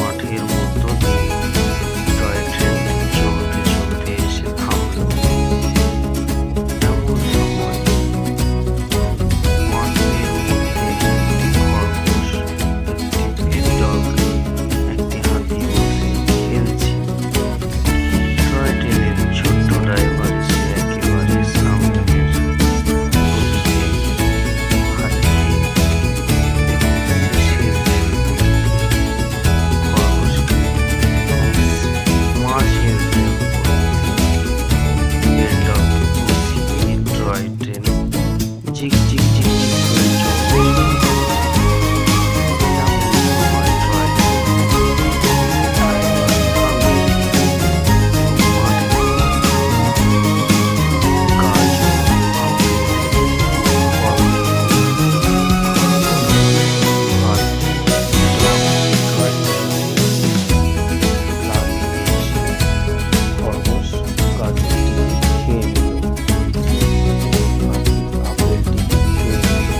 মাঠের মধ্য দিয়ে টয় ট্রেন চলতে চলতে এসে থামল। এমন সময় মাঠের মধ্যে একটি খরগোশ, একটি পেট ডগ, একটি হাতি বসে খেলছে। টয় ট্রেনের ছোট্ট ড্রাইভার এসে একেবারে সামনের গলিতে হাত দিয়ে শেষের খরগোশকে মাঝের রেল পেট ডগকে বসিয়ে টয় ট্রেন ঝিক ঝিক ঝিক ঝিক করে চলতে শুরু করল। এমন সময় টয় ট্রেন ড্রাইভার থামিয়ে মাঠের গাছ ও আঙুরে ফল আর ডগ টয় ট্রেনকে লাগিয়ে এসে খরগোশ গাজরটিকে খেয়ে নিল। হাতি আপেলটিকে খেয়ে নিল।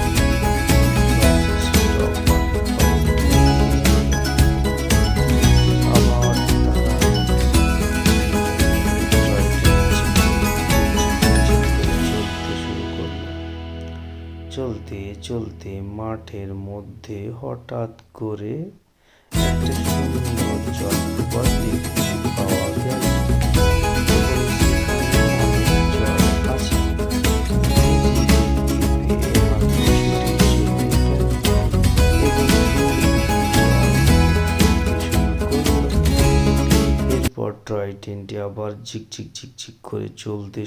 সবশেষে ডগ ফলটিকে খেয়ে নিল। আবার তারা টয় ট্রেন চলতে শুরু করল। চলতে চলতে মাঠের মধ্যে হঠাৎ করে একটা সুন্দর জলপ্রপাত দেখতে পাওয়া গেল এবং সেখানে অনেক জল আছে। যেটি দেখতে পেয়ে হাতি ছুটে চলে গেল এবং দূর থেকে জল দেখতে শুরু করল। এরপর টয় ট্রেনটি আবার ঝিকঝিক ঝিকঝিক করে চলতে